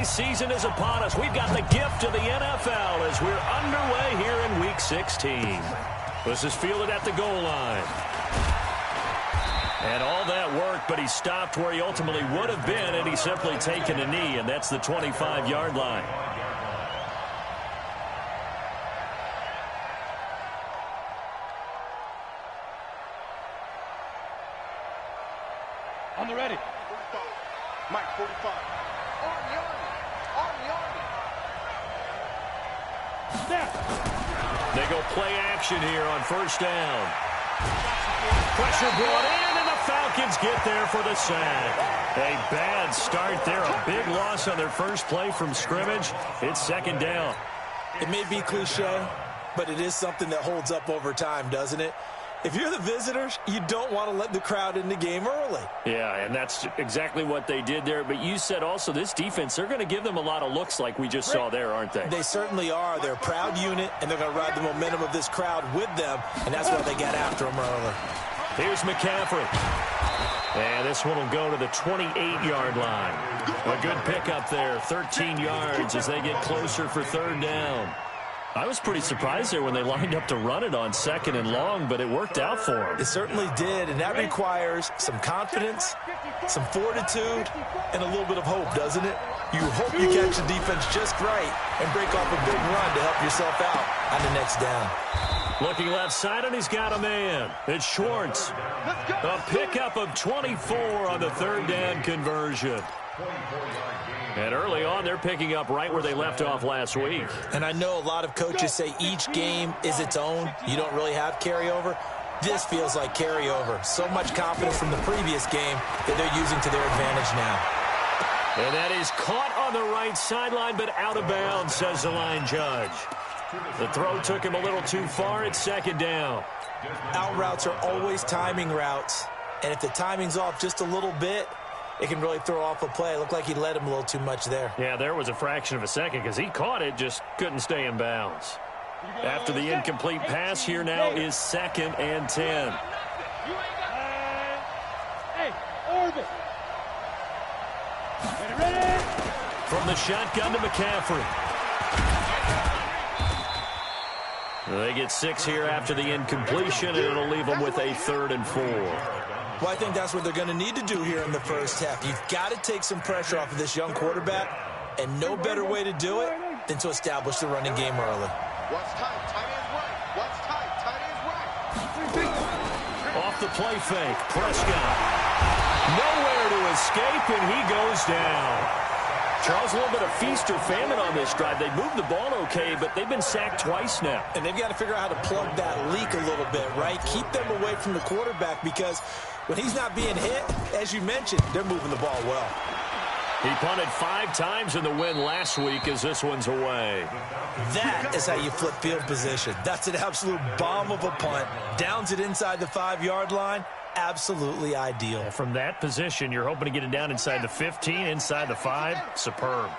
holiday season is upon us. We've got the gift of the NFL as we're underway here in Week 16. This is fielded at the goal line. And all that work, but he stopped where he ultimately would have been, and he's simply taken a knee, and that's the 25-yard line. On the ready. 45. Mike, 45. On the Snap. They go play action here on first down. Pressure brought in, and the Falcons get there for the sack. A bad start there. A big loss on their first play from scrimmage. It's second down. It may be cliche, but it is something that holds up over time, doesn't it? If you're the visitors, you don't want to let the crowd in the game early. Yeah, and that's exactly what they did there. But you said also this defense, they're going to give them a lot of looks like we just saw there, aren't they? They certainly are. They're a proud unit, and they're going to ride the momentum of this crowd with them, and that's why they got after them early. Here's McCaffrey. And this one will go to the 28-yard line. A good pickup there, 13 yards as they get closer for third down. I was pretty surprised there when they lined up to run it on second and long, but it worked out for them. It certainly did, and that requires some confidence, some fortitude, and a little bit of hope, doesn't it? You hope you catch the defense just right and break off a big run to help yourself out on the next down. Looking left side, and he's got a man. It's Schwartz. A pickup of 24 on the third down conversion. And early on, they're picking up right where they left off last week. And I know a lot of coaches say each game is its own. You don't really have carryover. This feels like carryover. So much confidence from the previous game that they're using to their advantage now. And that is caught on the right sideline, but out of bounds, says the line judge. The throw took him a little too far. It's second down. Out routes are always timing routes. And if the timing's off just a little bit, it can really throw off a play. It looked like he led him a little too much there. Yeah, there was a fraction of a second because he caught it, just couldn't stay in bounds. After the incomplete pass, here now is 2nd and 10. Hey, orbit. Ready. From the shotgun to McCaffrey. They get 6 here after the incompletion, and it'll leave them with a 3rd and 4. Well, I think that's what they're going to need to do here in the first half. You've got to take some pressure off of this young quarterback, and no better way to do it than to establish the running game early. What's tight? Tight end's right. What's tight? Tight end's right. Off the play fake, Prescott. Nowhere to escape, and he goes down. Charles, a little bit of feast or famine on this drive. They moved the ball okay, but they've been sacked twice now. And they've got to figure out how to plug that leak a little bit, right? Keep them away from the quarterback because when he's not being hit, as you mentioned, they're moving the ball well. He punted 5 times in the win last week as this one's away. That is how you flip field position. That's an absolute bomb of a punt. Downs it inside the 5-yard line. Absolutely ideal. From that position, you're hoping to get it down inside the 15, inside the 5. Superb.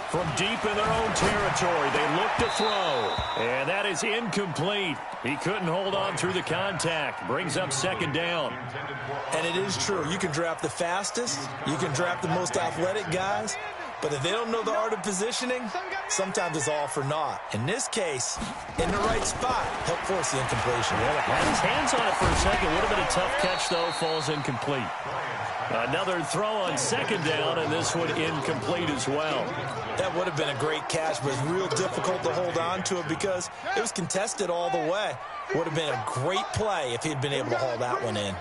From deep in their own territory, they look to throw. And that is incomplete. He couldn't hold on through the contact. Brings up 2nd down. And it is true. You can draft the fastest. You can draft the most athletic guys. But if they don't know the art of positioning, sometimes it's all for naught. In this case, in the right spot, help force the incompletion. Well, had his hands on it for a second. Would have been a tough catch, though. Falls incomplete. Another throw on 2nd down, and this one incomplete as well. That would have been a great catch, but it's real difficult to hold on to it because it was contested all the way. Would have been a great play if he'd been able to haul that one in.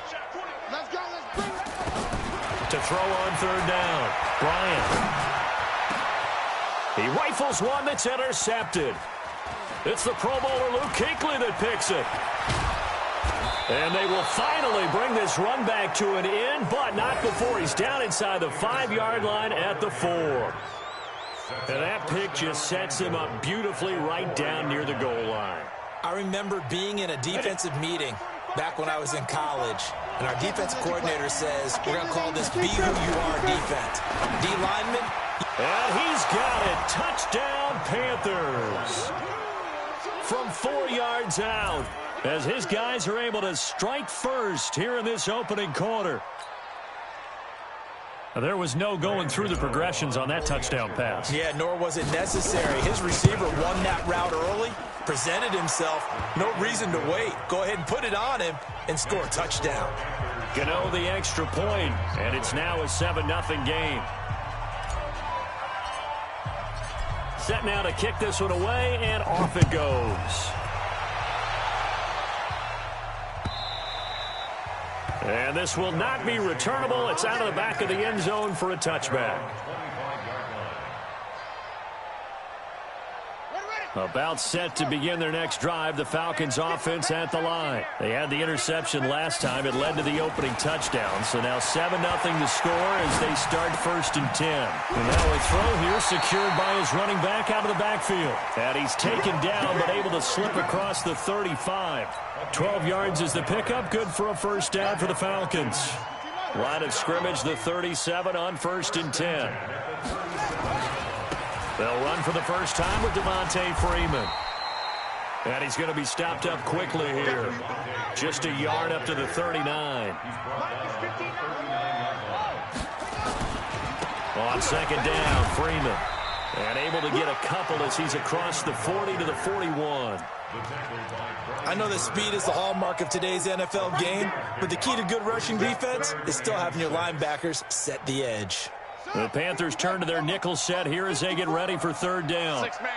Let's go. Let's bring it. To throw on 3rd down, Bryant. He rifles one that's intercepted. It's the Pro Bowler Luke Kuechly that picks it. And they will finally bring this run back to an end, but not before he's down inside the 5-yard line at the 4. And that pick just sets him up beautifully right down near the goal line. I remember being in a defensive meeting back when I was in college, and our defensive coordinator says, we're going to call this Be Who You Are defense. D lineman. And he's got it. Touchdown, Panthers. From 4 yards out, as his guys are able to strike first here in this opening quarter. There was no going through the progressions on that touchdown pass. Yeah, nor was it necessary. His receiver won that route early, presented himself. No reason to wait. Go ahead and put it on him and score a touchdown. Gano the extra point, and it's now a 7-0 game. Set now to kick this one away, and off it goes. And this will not be returnable. It's out of the back of the end zone for a touchback. About set to begin their next drive, the Falcons offense at the line. They had the interception last time. It led to the opening touchdown. So now 7-0 to score as they start 1st and 10. And now a throw here secured by his running back out of the backfield. And he's taken down but able to slip across the 35. 12 yards is the pickup. Good for a first down for the Falcons. Line of scrimmage, the 37 on 1st and 10. They'll run for the first time with Devontae Freeman. And he's going to be stopped up quickly here. Just a yard up to the 39. On 2nd down, Freeman. And able to get a couple as he's across the 40 to the 41. I know that speed is the hallmark of today's NFL game, but the key to good rushing defense is still having your linebackers set the edge. The Panthers turn to their nickel set here as they get ready for 3rd down. 6 man.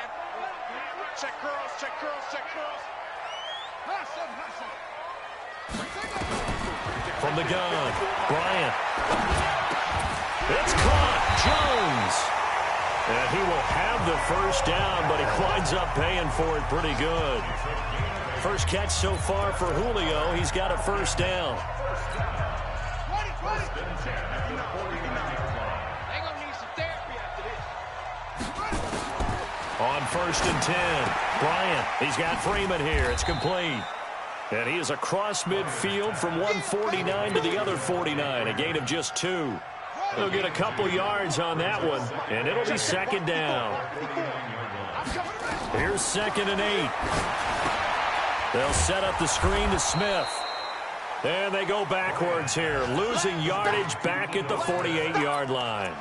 Check girls, check girls, check girls. From the gun, Bryant. It's caught. Jones. And he will have the first down, but he winds up paying for it pretty good. First catch so far for Julio. He's got a first down. On 1st and 10, Bryant. He's got Freeman here. It's complete. And he is across midfield from 149 to the other 49, a gain of just 2. He'll get a couple yards on that one, and it'll be 2nd down. Here's 2nd and 8. They'll set up the screen to Smith. And they go backwards here, losing yardage back at the 48-yard line.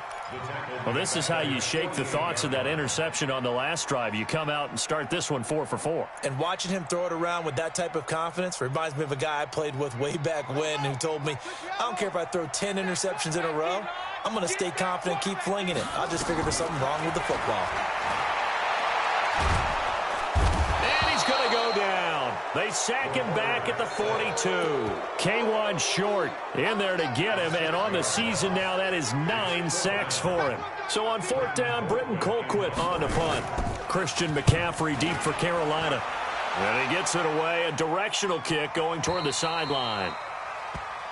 Well, this is how you shake the thoughts of that interception on the last drive. You come out and start this one 4 for 4. And watching him throw it around with that type of confidence reminds me of a guy I played with way back when who told me, I don't care if I throw 10 interceptions in a row. I'm going to stay confident, keep flinging it. I just figured there's something wrong with the football. And he's going to go down. They sack him back at the 42. K1 Short in there to get him, and on the season now, that is 9 sacks for him. So on 4th down, Britton Colquitt on the punt. Christian McCaffrey deep for Carolina. And he gets it away, a directional kick going toward the sideline.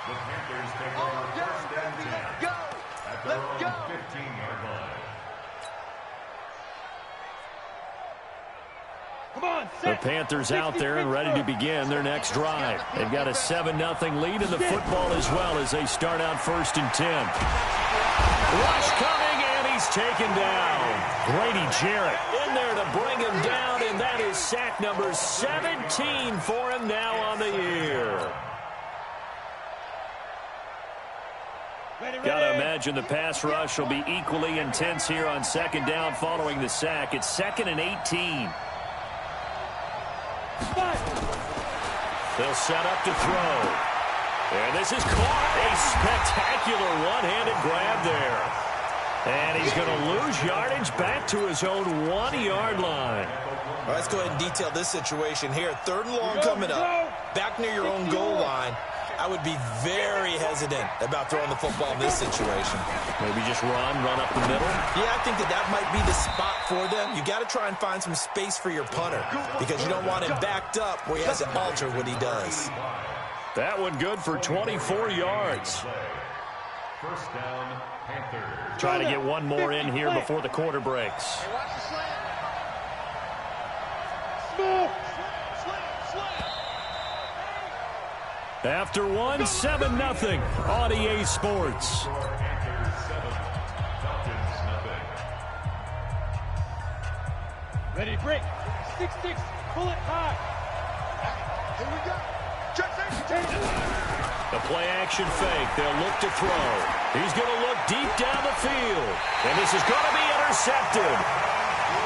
The Panthers take over 1st and 10 at their own 15-yard line. The Panthers out there and ready to begin their next drive. They've got a 7-0 lead in the football as well as they start out 1st and 10. Rush coming, and he's taken down. Grady Jarrett in there to bring him down, and that is sack number 17 for him now on the year. Got to imagine the pass rush will be equally intense here on 2nd down following the sack. It's 2nd and 18. They'll set up to throw. And this is caught. A spectacular one-handed grab there. And he's going to lose yardage back to his own 1-yard line. All right, let's go ahead and detail this situation here. 3rd and long coming up. Back near your own goal line. I would be very hesitant about throwing the football in this situation. Maybe just run up the middle. Yeah, I think that might be the spot for them. You got to try and find some space for your punter because you don't want him backed up where he has to alter what he does. That one good for 24 yards. 1st down, Panthers. Try to get one more in here before the quarter breaks. After one, 7-0 on EA Sports. Ready, break. 6-6, pull it high. Here we go. Check, check, check. The play-action fake. They'll look to throw. He's going to look deep down the field. And this is going to be intercepted.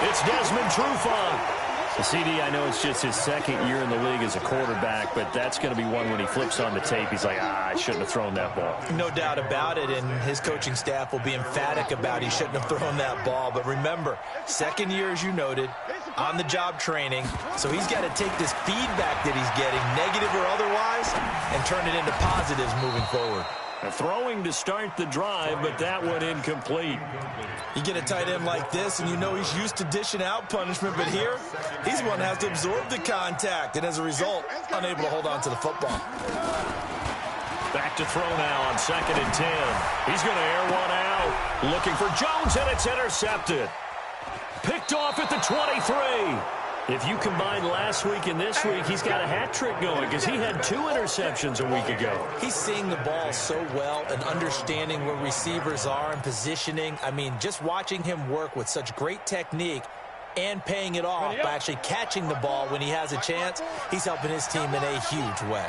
It's Desmond Trufant. CD, I know it's just his second year in the league as a quarterback, but that's going to be one when he flips on the tape. He's like, I shouldn't have thrown that ball. No doubt about it, and his coaching staff will be emphatic about he shouldn't have thrown that ball. But remember, second year, as you noted, on-the-job training, so he's got to take this feedback that he's getting, negative or otherwise, and turn it into positives moving forward. Throwing to start the drive, but that one incomplete. You get a tight end like this, and you know he's used to dishing out punishment, but here, he's the one that has to absorb the contact, and as a result, unable to hold on to the football. Back to throw now on 2nd and 10. He's going to air one out. Looking for Jones, and it's intercepted. Picked off at the 23. If you combine last week and this week, he's got a hat trick going because he had 2 interceptions a week ago. He's seeing the ball so well and understanding where receivers are and positioning. I mean, just watching him work with such great technique and paying it off by actually catching the ball when he has a chance, he's helping his team in a huge way.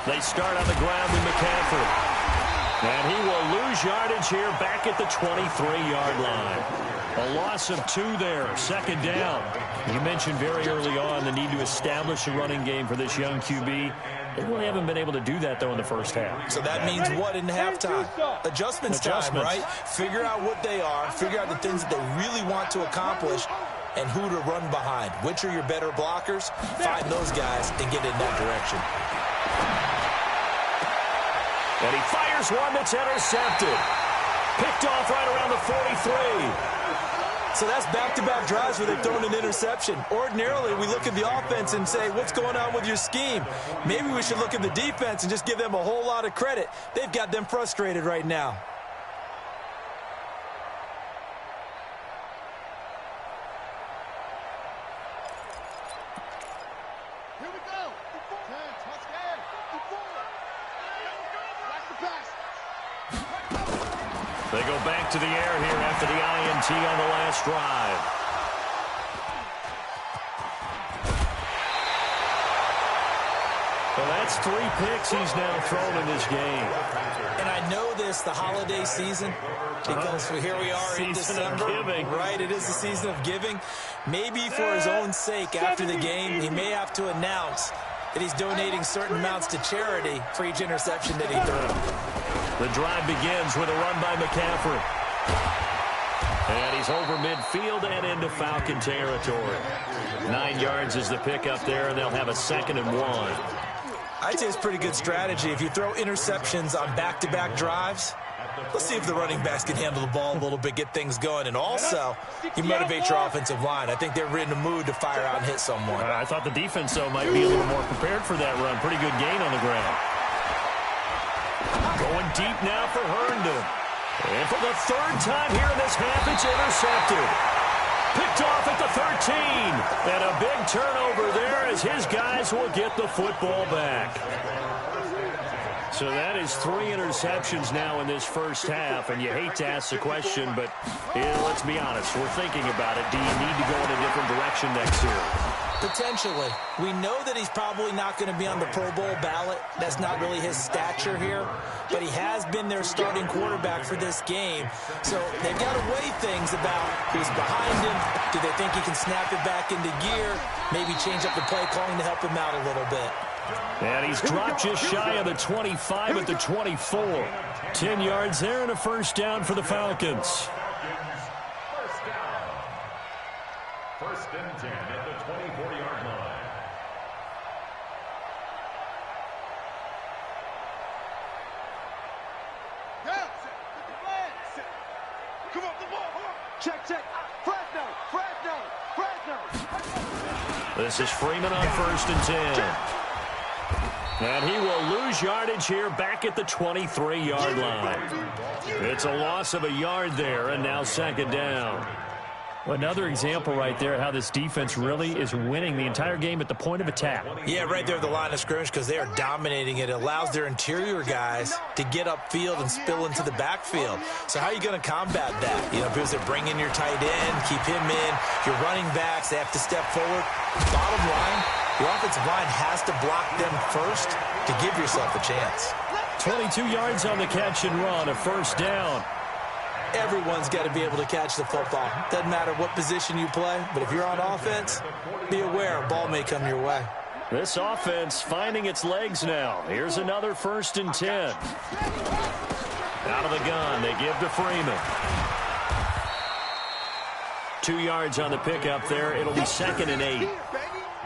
They start on the ground with McCaffrey. And he will lose yardage here back at the 23-yard line. A loss of 2 there, 2nd down. You mentioned very early on the need to establish a running game for this young QB. They really haven't been able to do that, though, in the first half. So that means what in halftime? Adjustments time, right? Figure out what they are, figure out the things that they really want to accomplish, and who to run behind. Which are your better blockers? Find those guys and get in that direction. And he fires one that's intercepted. Picked off right around the 43. So that's back-to-back drives where they've thrown an interception. Ordinarily, we look at the offense and say, what's going on with your scheme? Maybe we should look at the defense and just give them a whole lot of credit. They've got them frustrated right now. They go back to the air here after the INT on the last drive. Well, that's 3 picks he's now thrown in this game. And I know this, the holiday season, because here we are in December. Right, it is the season of giving. Maybe for his own sake, after the game, he may have to announce that he's donating certain amounts to charity for each interception that he threw. The drive begins with a run by McCaffrey. And he's over midfield and into Falcon territory. 9 yards is the pickup there, and they'll have a 2nd and 1. I'd say it's pretty good strategy. If you throw interceptions on back-to-back drives, let's see if the running backs can handle the ball a little bit, get things going. And also, you motivate your offensive line. I think they're in the mood to fire out and hit someone. I thought the defense, though, might be a little more prepared for that run. Pretty good gain on the ground. Going deep now for Herndon. And for the 3rd time here in this half, it's intercepted. Picked off at the 13. And a big turnover there as his guys will get the football back. So that is 3 interceptions now in this first half. And you hate to ask the question, but let's be honest. We're thinking about it. Do you need to go in a different direction next year? Potentially. We know that he's probably not going to be on the Pro Bowl ballot. That's not really his stature here. But he has been their starting quarterback for this game. So they've got to weigh things about who's behind him. Do they think he can snap it back into gear? Maybe change up the play calling to help him out a little bit. And he's dropped just shy of the 25 at the 24. 10 yards there and a 1st down for the Falcons. 1st and 10 at the 24-yard line. Come on, the ball. Check. Fresno. This is Freeman on 1st and 10. And he will lose yardage here back at the 23-yard line. It's a loss of a yard there, and now 2nd down. Another example right there how this defense really is winning the entire game at the point of attack. Yeah, right there at the line of scrimmage because they are dominating it. It allows their interior guys to get upfield and spill into the backfield. So how are you going to combat that? You know, because they're bringing your tight end, keep him in. Your running backs, they have to step forward. Bottom line, The offensive line has to block them first to give yourself a chance. 22 yards on the catch and run, a first down. Everyone's got to be able to catch the football. Doesn't matter what position you play, but if you're on offense, be aware a ball may come your way. This offense finding its legs now. Here's another 1st and 10. Out of the gun, they give to Freeman. 2 yards on the pickup there. It'll be 2nd and 8.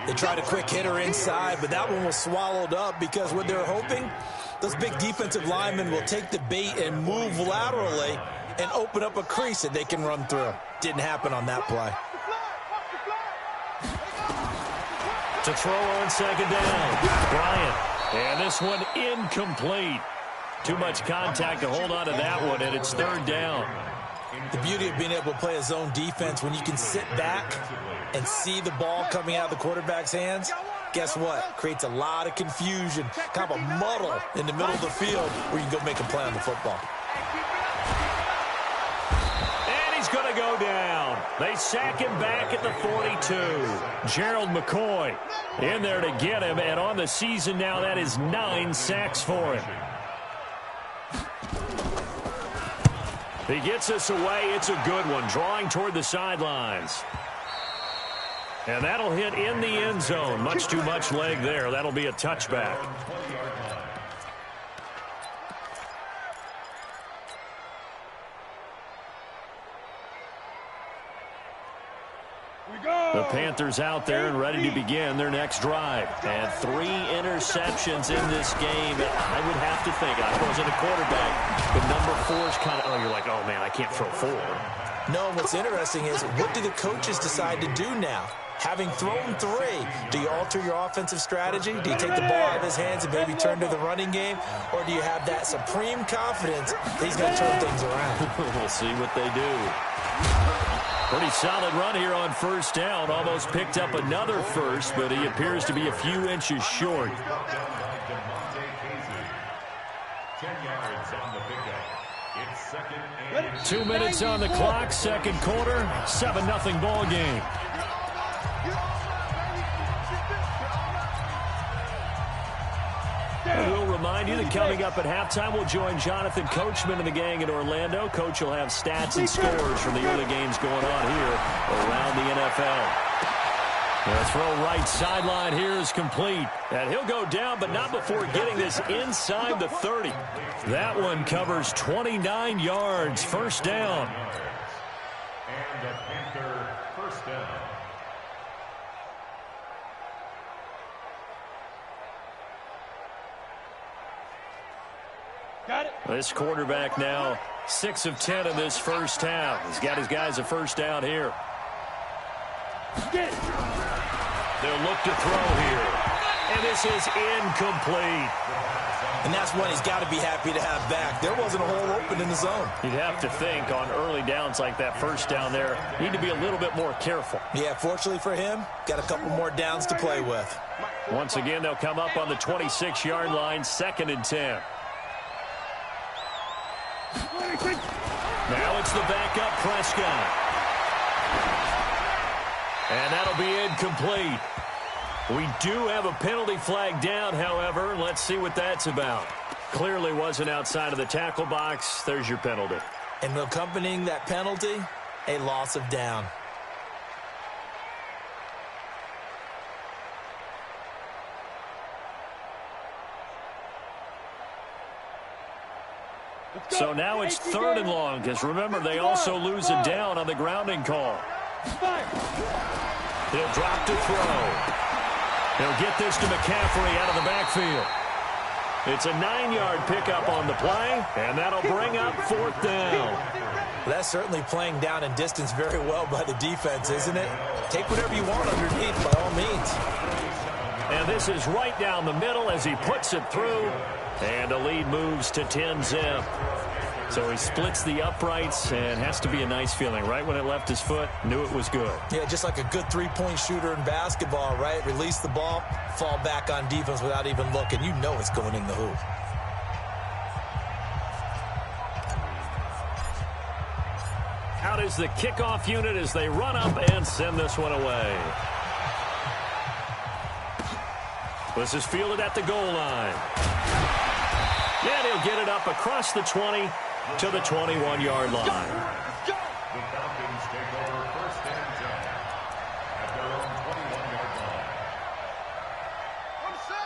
They tried a quick hitter inside, but that one was swallowed up because what they're hoping, those big defensive linemen will take the bait and move laterally and open up a crease that they can run through. Didn't happen on that play. To throw on 2nd down, Bryant. And this one incomplete. Too much contact to hold on to that one, and it's 3rd down. The beauty of being able to play a zone defense when you can sit back and see the ball coming out of the quarterback's hands, guess what? Creates a lot of confusion, kind of a muddle in the middle of the field where you can go make a play on the football. And he's going to go down. They sack him back at the 42. Gerald McCoy in there to get him, and on the season now, that is 9 sacks for him. He gets us away. It's a good one, drawing toward the sidelines. And that'll hit in the end zone. Much too much leg there. That'll be a touchback. The Panthers out there and ready to begin their next drive. And 3 interceptions in this game. I would have to think, I wasn't a quarterback, but number 4 is kind of, oh, you're like, oh, man, I can't throw 4. No, what's interesting is what do the coaches decide to do now? Having thrown 3, do you alter your offensive strategy? Do you take the ball out of his hands and maybe turn to the running game? Or do you have that supreme confidence that he's going to turn things around? We'll see what they do. Pretty solid run here on 1st down. Almost picked up another first, but he appears to be a few inches short. 10 yards on the pickup. It's 2nd and 2 minutes on the clock, 2nd quarter, 7-0 ball game. We'll remind you that coming up at halftime, we'll join Jonathan Coachman and the gang in Orlando. Coach will have stats and scores from the early games going on here around the NFL. The throw right sideline here is complete. And he'll go down, but not before getting this inside the 30. That one covers 29 yards. 1st down. And the Panther 1st down. Got it. This quarterback now 6 of 10 in this first half. He's got his guys a 1st down here. Get it. They'll look to throw here. And this is incomplete. And that's one he's got to be happy to have back. There wasn't a hole open in the zone. You'd have to think on early downs like that 1st down there, need to be a little bit more careful. Yeah, fortunately for him, got a couple more downs to play with. Once again, they'll come up on the 26-yard line, 2nd and 10. Now it's the backup Prescott. And that'll be incomplete. We do have a penalty flag down, however. Let's see what that's about. Clearly wasn't outside of the tackle box. There's your penalty. And accompanying that penalty, a loss of down. So now it's 3rd and long, because remember, they also lose a down on the grounding call. He'll drop to throw. He'll get this to McCaffrey out of the backfield. It's a 9-yard pickup on the play, and that'll bring up 4th down. That's certainly playing down and distance very well by the defense, isn't it? Take whatever you want underneath, by all means. And this is right down the middle as he puts it through, and the lead moves to 10-zip. So he splits the uprights, and has to be a nice feeling. Right when it left his foot, knew it was good. Yeah, just like a good three-point shooter in basketball, right? Release the ball, fall back on defense without even looking. You know it's going in the hoop. Out is the kickoff unit as they run up and send this one away. This is fielded at the goal line. And he'll get it up across the 20 to the 21-yard line. The Falcons take over first and 10 at their own 21-yard line.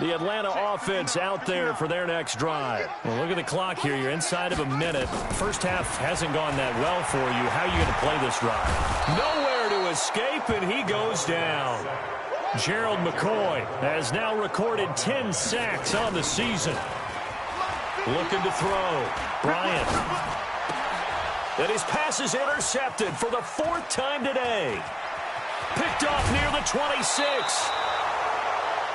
The Atlanta offense out there for their next drive. Well, look at the clock here. You're inside of a minute. First half hasn't gone that well for you. How are you going to play this drive? Nowhere to escape, and he goes down. Gerald McCoy has now recorded 10 sacks on the season. Looking to throw. Bryant. And his pass is intercepted for the 4th time today. Picked off near the 26.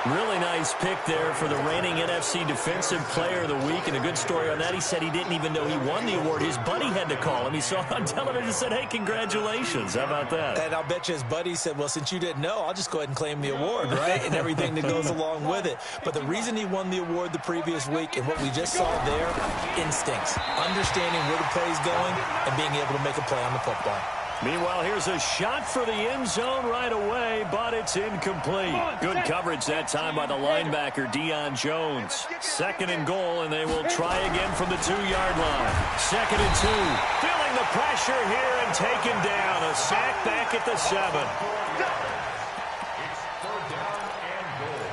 Really nice pick there for the reigning NFC Defensive Player of the Week. And a good story on that, he said he didn't even know he won the award. His buddy had to call him. He saw it on television and said, hey, congratulations. How about that? And I'll bet you his buddy said, well, since you didn't know, I'll just go ahead and claim the award, right? And everything that goes along with it. But the reason he won the award the previous week and what we just saw there, instincts, understanding where the play's going and being able to make a play on the football. Meanwhile, here's a shot for the end zone right away, but it's incomplete. Good coverage that time by the linebacker, Deion Jones. 2nd and goal, and they will try again from the 2-yard line. 2nd and 2. Feeling the pressure here and taken down. A sack back at the 7. It's 3rd down and goal.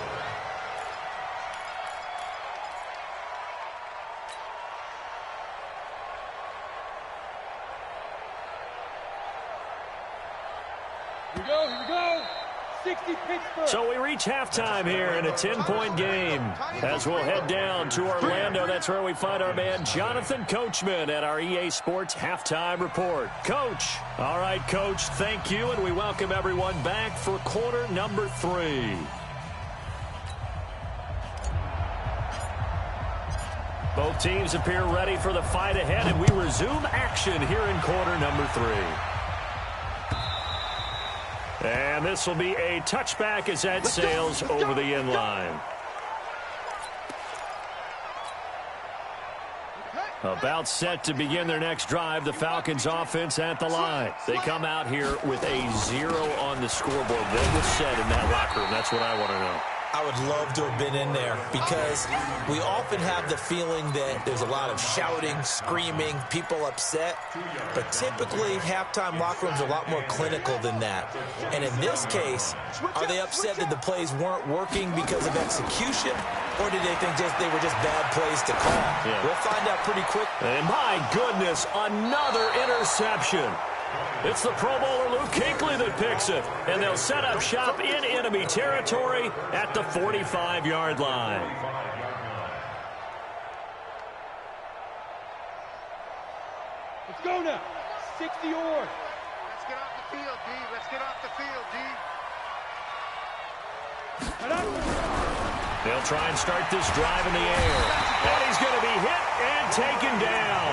Here we go. 60 Pittsburgh. So we reach halftime here in a 10-point game. As we'll head down to Orlando, that's where we find our man Jonathan Coachman at our EA Sports Halftime Report. Coach. All right, Coach, thank you, and we welcome everyone back for quarter number 3. Both teams appear ready for the fight ahead, and we resume action here in quarter number 3. And this will be a touchback as that sails over the end line. About set to begin their next drive, the Falcons offense at the line. They come out here with a 0 on the scoreboard. What was said in that locker room? That's what I want to know. I would love to have been in there because we often have the feeling that there's a lot of shouting, screaming, people upset. But typically, halftime locker rooms are a lot more clinical than that. And in this case, are they upset that the plays weren't working because of execution? Or did they think they were just bad plays to call? Yeah. We'll find out pretty quick. And my goodness, another interception. It's the Pro Bowler Luke Kuechly that picks it. And they'll set up shop in enemy territory at the 45-yard line. Let's go now. 60 yards. Let's get off the field, D. Let's get off the field, D. They'll try and start this drive in the air. And he's going to be hit and taken down.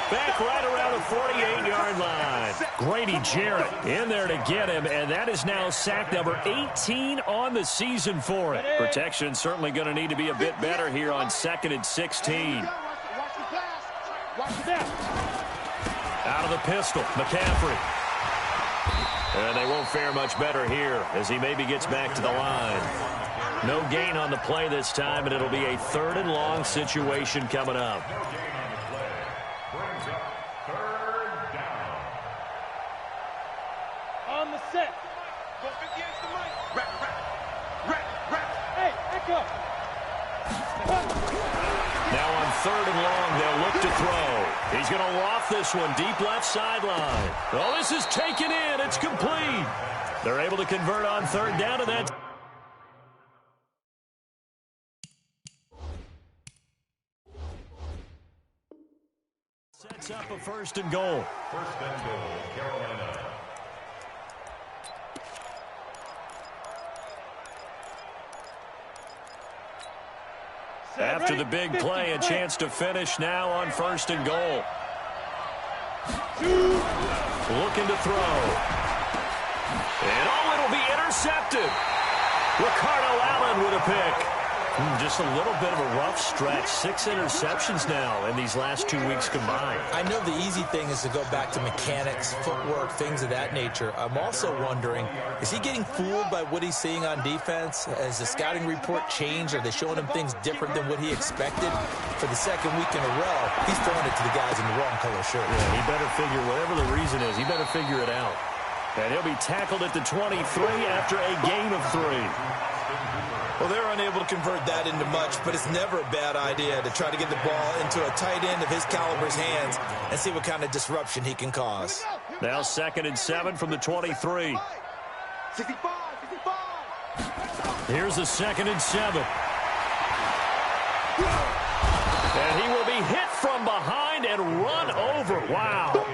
Back right around the 48-yard line. Grady Jarrett in there to get him, and that is now sack number 18 on the season for it. Protection certainly going to need to be a bit better here on 2nd and 16. Out of the pistol, McCaffrey. And they won't fare much better here as he maybe gets back to the line. No gain on the play this time, and it'll be a 3rd and long situation coming up. On the set. Hey, echo. Now on 3rd and long, they'll look to throw. He's going to loft this one deep left sideline. Oh, this is taken in. It's complete. They're able to convert on 3rd down, and that sets up a 1st and goal. 1st and goal, Carolina. After the big play, a chance to finish now on 1st and goal. Looking to throw. And oh, it'll be intercepted. Ricardo Allen with a pick. Just a little bit of a rough stretch. 6 interceptions now in these last 2 weeks combined. I know the easy thing is to go back to mechanics, footwork, things of that nature. I'm also wondering, is he getting fooled by what he's seeing on defense? Has the scouting report changed? Are they showing him things different than what he expected? For the second week in a row, he's throwing it to the guys in the wrong color shirt. Yeah, he better figure, whatever the reason is, he better figure it out. And he'll be tackled at the 23 after a gain of 3. Well, they're unable to convert that into much, but it's never a bad idea to try to get the ball into a tight end of his caliber's hands and see what kind of disruption he can cause. Now 2nd and 7 from the 23. 65. Here's the 2nd and 7. And he will be hit from behind and run over. Wow.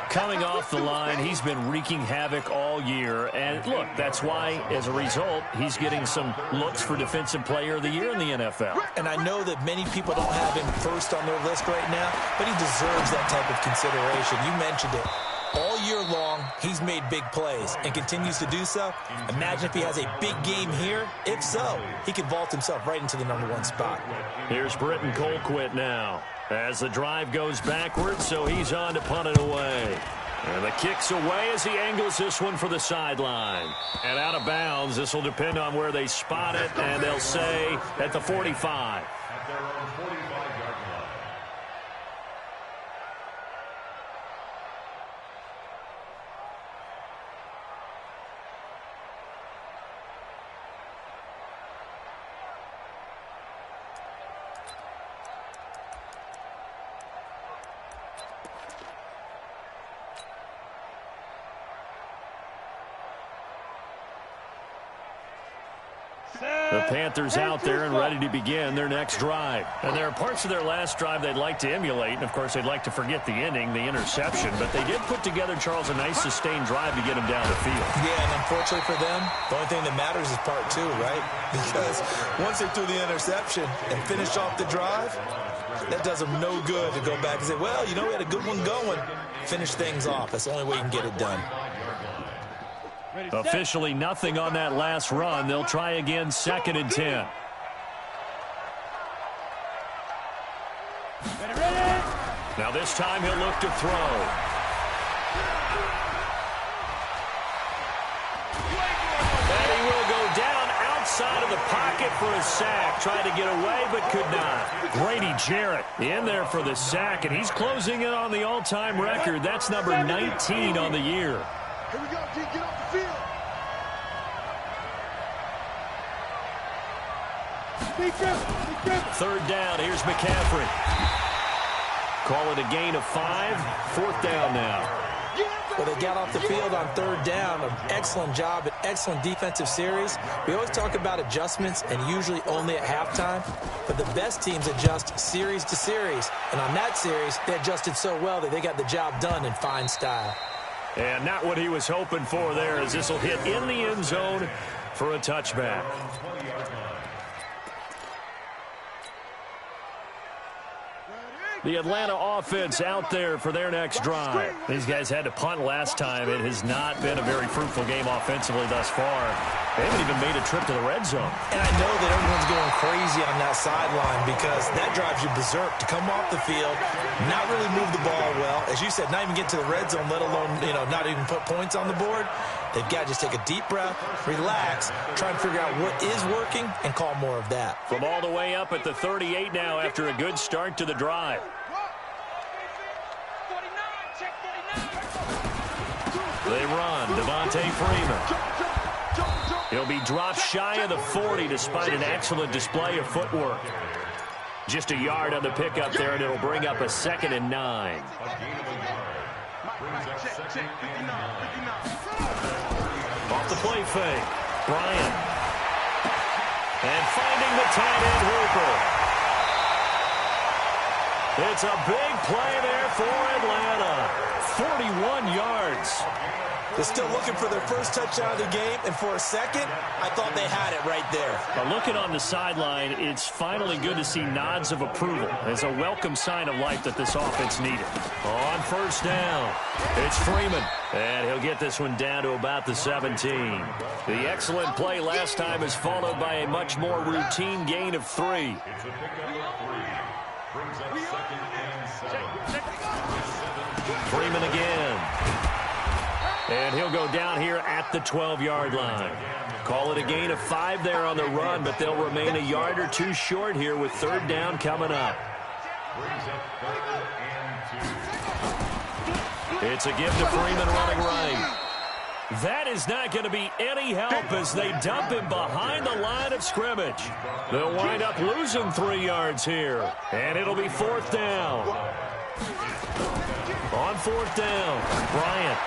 Coming off the line, he's been wreaking havoc all year. And look, that's why, as a result, he's getting some looks for Defensive Player of the Year in the NFL. And I know that many people don't have him first on their list right now, but he deserves that type of consideration. You mentioned it. All year long, he's made big plays and continues to do so. Imagine if he has a big game here. If so, he could vault himself right into the #1 spot. Here's Britton Colquitt now as the drive goes backwards, so he's on to punt it away. And the kick's away as he angles this one for the sideline. And out of bounds, this will depend on where they spot it, and they'll say at the 45. At their own 45-yard line. The Panthers out there and ready to begin their next drive. And there are parts of their last drive they'd like to emulate. And, of course, they'd like to forget the ending, the interception. But they did put together, Charles, a nice sustained drive to get them down the field. Yeah, and unfortunately for them, the only thing that matters is part 2, right? Because once they threw the interception and finished off the drive, that does them no good to go back and say, well, you know, we had a good one going. Finish things off. That's the only way you can get it done. Officially nothing on that last run. They'll try again 2nd and 10. Now this time he'll look to throw. And he will go down outside of the pocket for a sack. Tried to get away but could not. Grady Jarrett in there for the sack, and he's closing in on the all-time record. That's number 19 on the year. Here we go, G. Get off the field. Third down, here's McCaffrey. Call it a gain of 5. 4th down now. Well, they got off the field on 3rd down. An excellent job, an excellent defensive series. We always talk about adjustments and usually only at halftime. But the best teams adjust series to series. And on that series, they adjusted so well that they got the job done in fine style. And not what he was hoping for there, as this will hit in the end zone for a touchback. The Atlanta offense out there for their next drive. These guys had to punt last time. It has not been a very fruitful game offensively thus far. They haven't even made a trip to the red zone. And I know that everyone's going crazy on that sideline because that drives you berserk to come off the field, not really move the ball well. As you said, not even get to the red zone, let alone, not even put points on the board. They've got to just take a deep breath, relax, try and figure out what is working, and call more of that. From all the way up at the 38 now after a good start to the drive. They run. Devontae Freeman. He'll be dropped shy of the 40 despite an excellent display of footwork. Just a yard on the pickup there, and it'll bring up a 2nd and 9. Off the play fake. Bryant. And finding the tight end Hooper. It's a big play there for Atlanta. 41 yards. They're still looking for their first touchdown of the game, and for a second, I thought they had it right there. Looking on the sideline, it's finally good to see nods of approval. It's a welcome sign of life that this offense needed. On first down, it's Freeman, and he'll get this one down to about the 17. The excellent play last time is followed by a much more routine gain of 3. It's a pickup of 3. Brings up 2nd and 7. Freeman again. And he'll go down here at the 12-yard line. Call it a gain of 5 there on the run, but they'll remain a yard or 2 short here with 3rd down coming up. Brings up 3rd and 2. It's a give to Freeman running right. That is not going to be any help as they dump him behind the line of scrimmage. They'll wind up losing 3 yards here, and it'll be 4th down. On 4th down, Bryant.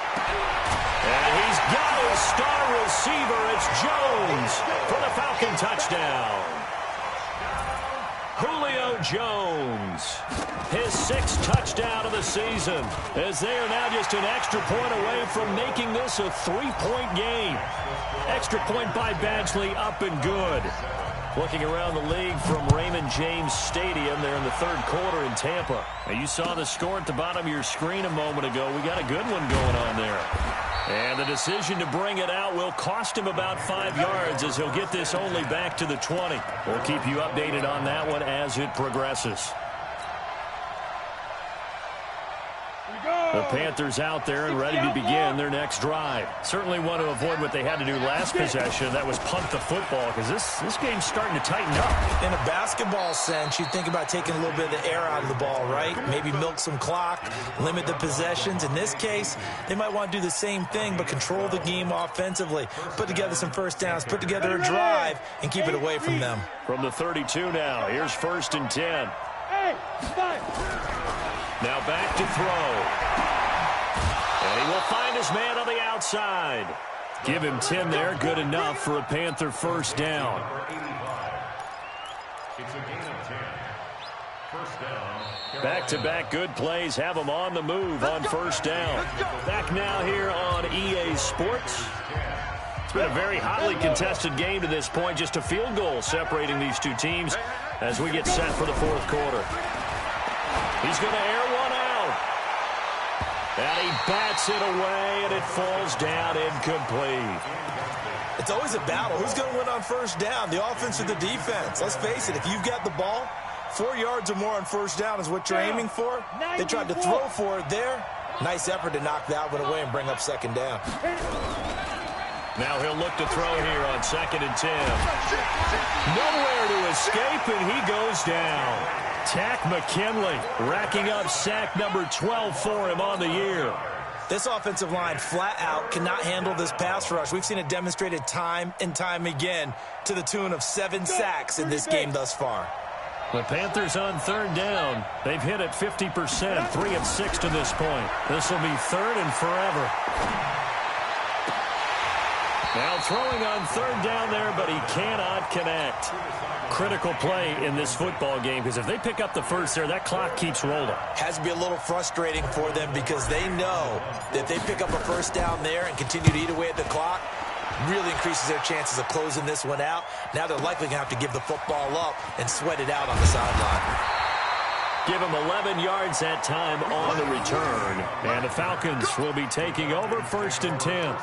And he's got his star receiver. It's Jones for the Falcon touchdown. Julio Jones, his 6th touchdown of the season, as they are now just an extra point away from making this a 3-point game. Extra point by Badgley up and good. Looking around the league from Raymond James Stadium, they're in the 3rd quarter in Tampa. Now, you saw the score at the bottom of your screen a moment ago. We got a good one going on there. And the decision to bring it out will cost him about 5 yards as he'll get this only back to the 20. We'll keep you updated on that one as it progresses. The Panthers out there and ready to begin their next drive. Certainly want to avoid what they had to do last possession. That was punt the football, because this game's starting to tighten up. In a basketball sense, you think about taking a little bit of the air out of the ball, right? Maybe milk some clock, limit the possessions. In this case, they might want to do the same thing, but control the game offensively. Put together some first downs, put together a drive, and keep it away from them. From the 32 now, here's 1st and 10. Now back to throw. And he will find his man on the outside. Give him 10 there. Good enough for a Panther 1st down. It's a gain of 10. 1st down. Back-to-back good plays have him on the move on 1st down. Back now here on EA Sports. It's been a very hotly contested game to this point. Just a field goal separating these two teams as we get set for the 4th quarter. He's going to air one out. And he bats it away, and it falls down incomplete. It's always a battle. Who's going to win on 1st down, the offense or the defense? Let's face it, if you've got the ball, 4 yards or more on 1st down is what you're aiming for. They tried to throw for it there. Nice effort to knock that one away and bring up 2nd down. Now he'll look to throw here on 2nd and 10. Nowhere to escape, and he goes down. Tack McKinley racking up sack number 12 for him on the year. This offensive line flat out cannot handle this pass rush. We've seen it demonstrated time and time again to the tune of 7 sacks in this game thus far. The Panthers on 3rd down. They've hit it 50%, 3 of 6 to this point. This will be 3rd and forever. Now throwing on 3rd down there, but he cannot connect. Critical play in this football game, because if they pick up the 1st there, that clock keeps rolling. Has to be a little frustrating for them because they know that if they pick up a 1st down there and continue to eat away at the clock, really increases their chances of closing this one out. Now they're likely going to have to give the football up and sweat it out on the sideline. Give them 11 yards that time on the return. And the Falcons will be taking over 1st and 10.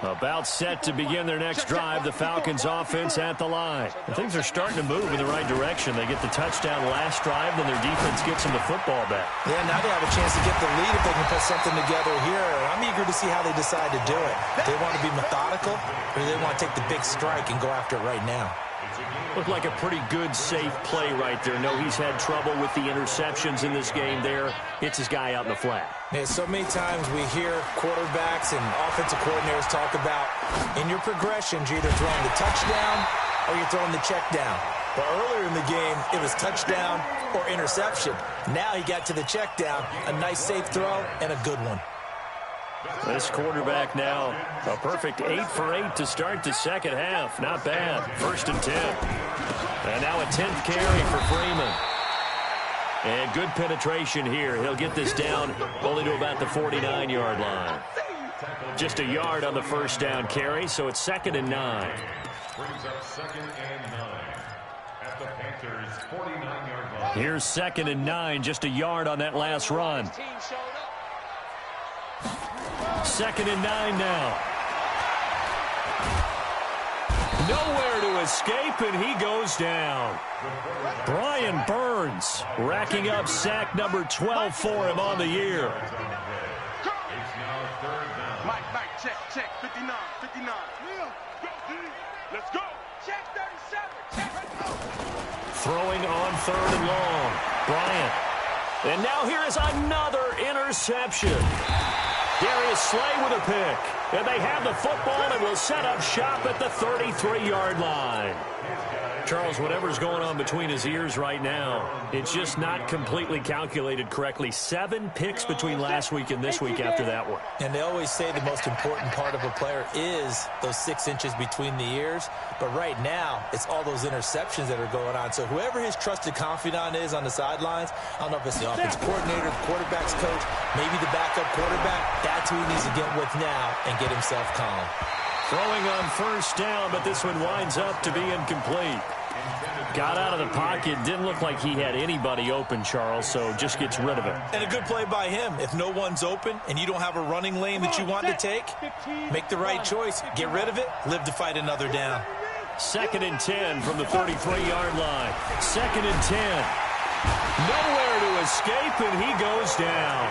About set to begin their next drive, the Falcons offense at the line. And things are starting to move in the right direction. They get the touchdown last drive, then their defense gets them the football back. Yeah, now they have a chance to get the lead if they can put something together here. I'm eager to see how they decide to do it. Do they want to be methodical, or do they want to take the big strike and go after it right now? Looked like a pretty good, safe play right there. No, he's had trouble with the interceptions in this game there. Hits his guy out in the flat. Yeah, so many times we hear quarterbacks and offensive coordinators talk about in your progressions, you're either throwing the touchdown or you're throwing the check down. But earlier in the game, it was touchdown or interception. Now he got to the check down, a nice safe throw, and a good one. This quarterback now, a perfect 8 for 8 to start the 2nd half. Not bad. 1st and 10. And now a 10th carry for Freeman. And good penetration here. He'll get this down only to about the 49-yard line. Just a yard on the first down carry, so it's 2nd and 9. Brings up 2nd and 9 at the Panthers' 49-yard line. Here's 2nd and 9, just a yard on that last run. 2nd and 9 now. Nowhere to escape, and he goes down. Brian Burns racking up sack number 12 for him on the year. Mike, check, 59. Let's go. Check 37. Check. Throwing on 3rd and long. Bryant. And now here is another interception. Darius Slay with a pick. And they have the football and will set up shop at the 33-yard line. Charles, whatever's going on between his ears right now, it's just not completely calculated correctly. 7 picks between last week and this week after that one. And they always say the most important part of a player is those 6 inches between the ears. But right now, it's all those interceptions that are going on. So whoever his trusted confidant is on the sidelines, I don't know if it's the offensive coordinator, the quarterback's coach, maybe the backup quarterback, that's who he needs to get with now and get himself calm. Throwing on 1st down, but this one winds up to be incomplete. Got out of the pocket. Didn't look like he had anybody open, Charles, so just gets rid of it. And a good play by him. If no one's open and you don't have a running lane that you want to take, make the right choice. Get rid of it. Live to fight another down. 2nd and 10 from the 33-yard line. 2nd and 10. Nowhere to escape, and he goes down.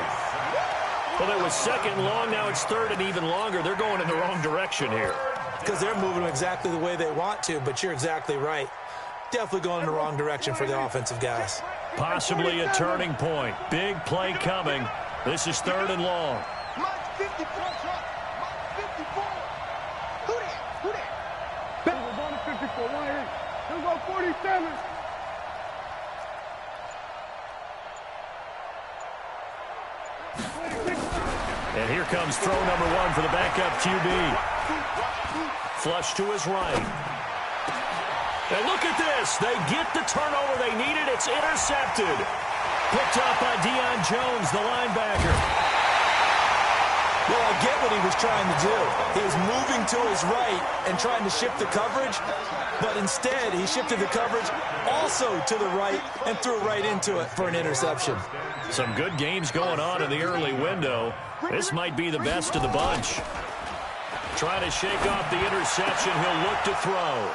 Well, it was 2nd long. Now it's 3rd and even longer. They're going in the wrong direction here. Because they're moving exactly the way they want to, but you're exactly right. Definitely going in the wrong direction for the offensive guys. Possibly a turning point. Big play coming. This is 3rd and long. Mike 54. Mike 54. Who that? That was on the 54. One here. Here go 47. And here comes throw number 1 for the backup QB. Flush to his right. And look at this. They get the turnover they needed. It's intercepted. Picked up by Deion Jones, the linebacker. Well, I get what he was trying to do. He was moving to his right and trying to shift the coverage, but instead he shifted the coverage also to the right and threw right into it for an interception. Some good games going on in the early window. This might be the best of the bunch. Trying to shake off the interception. He'll look to throw.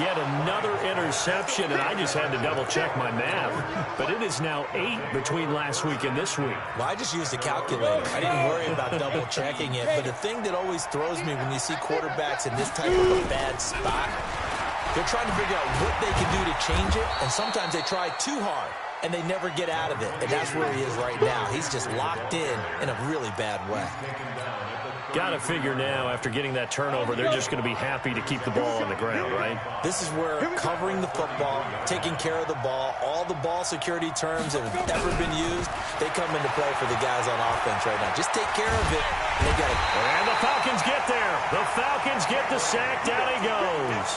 Yet another interception, and I just had to double-check my math. But it is now 8 between last week and this week. Well, I just used a calculator. I didn't worry about double-checking it. But the thing that always throws me when you see quarterbacks in this type of a bad spot, they're trying to figure out what they can do to change it, and sometimes they try too hard, and they never get out of it. And that's where he is right now. He's just locked in a really bad way. Got to figure now, after getting that turnover, they're just going to be happy to keep the ball on the ground, right? This is where covering the football, taking care of the ball, all the ball security terms that have ever been used, they come into play for the guys on offense right now. Just take care of it, and they got it. And the Falcons get there. The Falcons get the sack. Down he goes.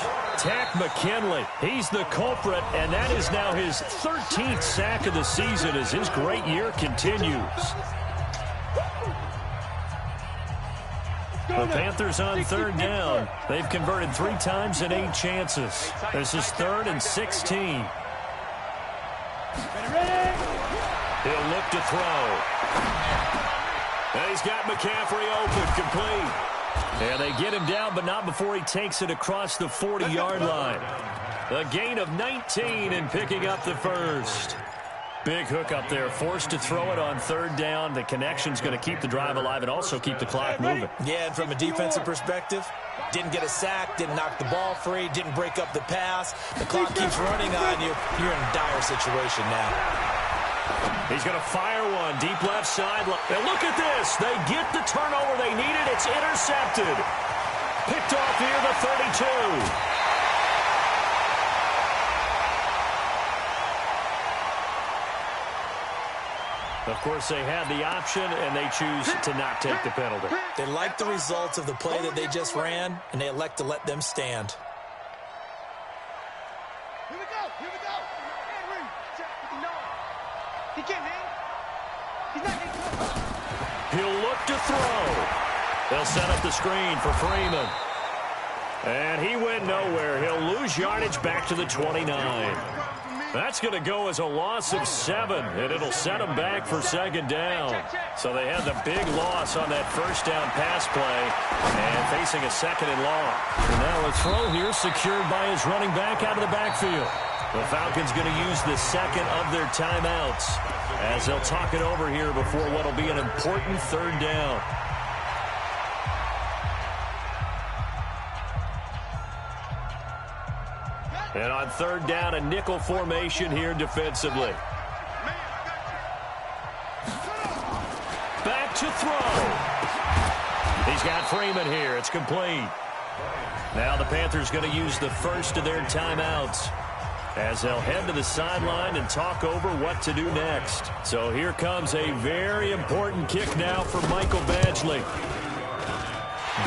Tack McKinley, he's the culprit, and that is now his 13th sack of the season as his great year continues. The Panthers on 3rd down. They've converted 3 times in 8 chances. This is 3rd and 16. He'll look to throw. And he's got McCaffrey open, complete. And they get him down, but not before he takes it across the 40-yard line. A gain of 19 and picking up the first. Big hook up there, forced to throw it on 3rd down. The connection's going to keep the drive alive and also keep the clock moving. Yeah, and from a defensive perspective, didn't get a sack, didn't knock the ball free, didn't break up the pass. The clock keeps running on you. You're in a dire situation now. He's going to fire one deep left side. And look at this. They get the turnover they needed. It's intercepted. Picked off near the 32. Of course, they had the option, and they choose to not take the penalty. They like the results of the play that they just ran, and they elect to let them stand. Here we go. Here we go. Henry. No. He can't hang. He's not hanging. He'll look to throw. They'll set up the screen for Freeman. And he went nowhere. He'll lose yardage back to the 29. That's going to go as a loss of 7, and it'll set them back for second down. So they had the big loss on that first down pass play and facing a second and long. And now a throw here secured by his running back out of the backfield. The Falcons going to use the second of their timeouts as they'll talk it over here before what will be an important third down. And on third down, a nickel formation here defensively. Back to throw. He's got Freeman here. It's complete. Now the Panthers going to use the first of their timeouts as they'll head to the sideline and talk over what to do next. So here comes a very important kick now for Michael Badgley.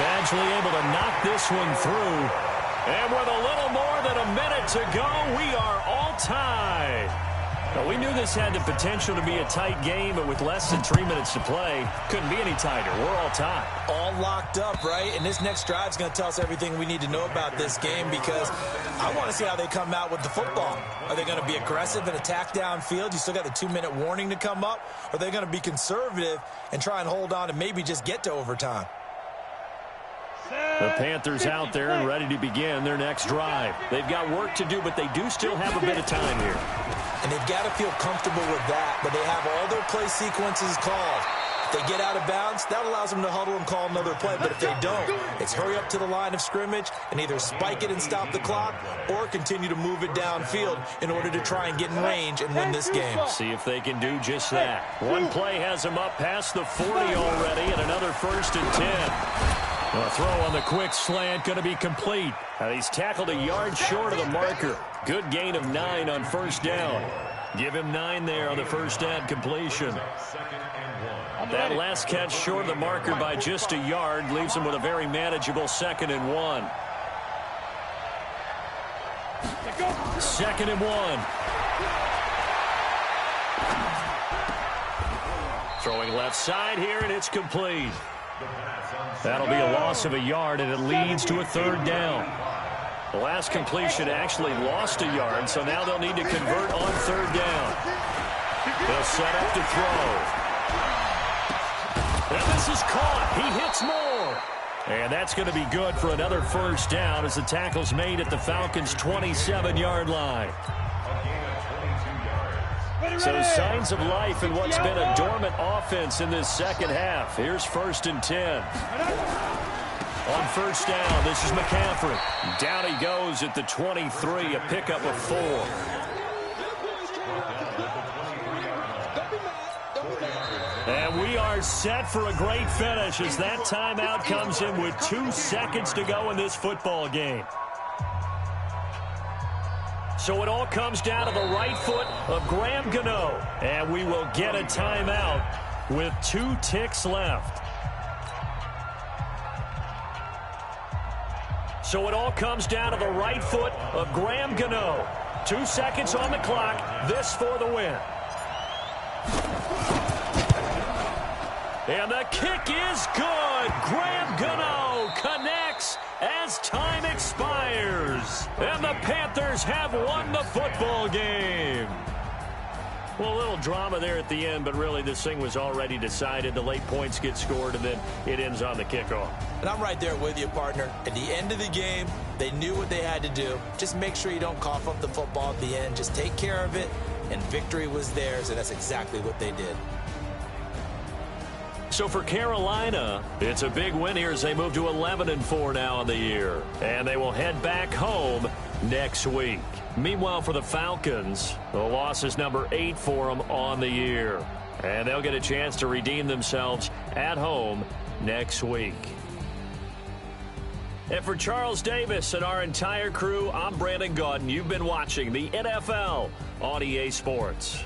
Badgley able to knock this one through. And with a little more than a minute to go, we are all tied. Now, we knew this had the potential to be a tight game, but with less than 3 minutes to play, couldn't be any tighter. We're all tied. All locked up, right? And this next drive is going to tell us everything we need to know about this game because I want to see how they come out with the football. Are they going to be aggressive and attack downfield? You still got the 2-minute warning to come up? Or are they going to be conservative and try and hold on and maybe just get to overtime? The Panthers out there and ready to begin their next drive. They've got work to do, but they do still have a bit of time here. And they've got to feel comfortable with that, but they have all their play sequences called. If they get out of bounds, that allows them to huddle and call another play, but if they don't, it's hurry up to the line of scrimmage and either spike it and stop the clock or continue to move it downfield in order to try and get in range and win this game. See if they can do just that. One play has them up past the 40 already and another 1st and 10. A throw on the quick slant going to be complete. He's tackled a yard short of the marker. Good gain of 9 on first down. Give him 9 there on the first down completion. That last catch short of the marker by just a yard leaves him with a very manageable 2nd and 1. 2nd and 1. Throwing left side here, and it's complete. That'll be a loss of a yard, and it leads to a 3rd down. The last completion actually lost a yard, so now they'll need to convert on 3rd down. They'll set up to throw. And this is caught. He hits more. And that's going to be good for another 1st down as the tackle's made at the Falcons' 27-yard line. So signs of life in what's been a dormant offense in this second half. Here's 1st and 10. On 1st down, this is McCaffrey. Down he goes at the 23, a pickup of 4. And we are set for a great finish as that timeout comes in with 2 seconds to go in this football game. So it all comes down to the right foot of Graham Gano. And we will get a timeout with 2 ticks left. So it all comes down to the right foot of Graham Gano. 2 seconds on the clock. This for the win. And the kick is good. Graham Gano connects as time expires. And the Panthers have won the football game. Well, a little drama there at the end, but really this thing was already decided. The late points get scored, and then it ends on the kickoff. And I'm right there with you, partner. At the end of the game, they knew what they had to do. Just make sure you don't cough up the football at the end. Just take care of it, and victory was theirs, and that's exactly what they did. So for Carolina, it's a big win here as they move to 11-4 now on the year. And they will head back home next week. Meanwhile, for the Falcons, the loss is number 8 for them on the year. And they'll get a chance to redeem themselves at home next week. And for Charles Davis and our entire crew, I'm Brandon Gaudin. You've been watching the NFL on EA Sports.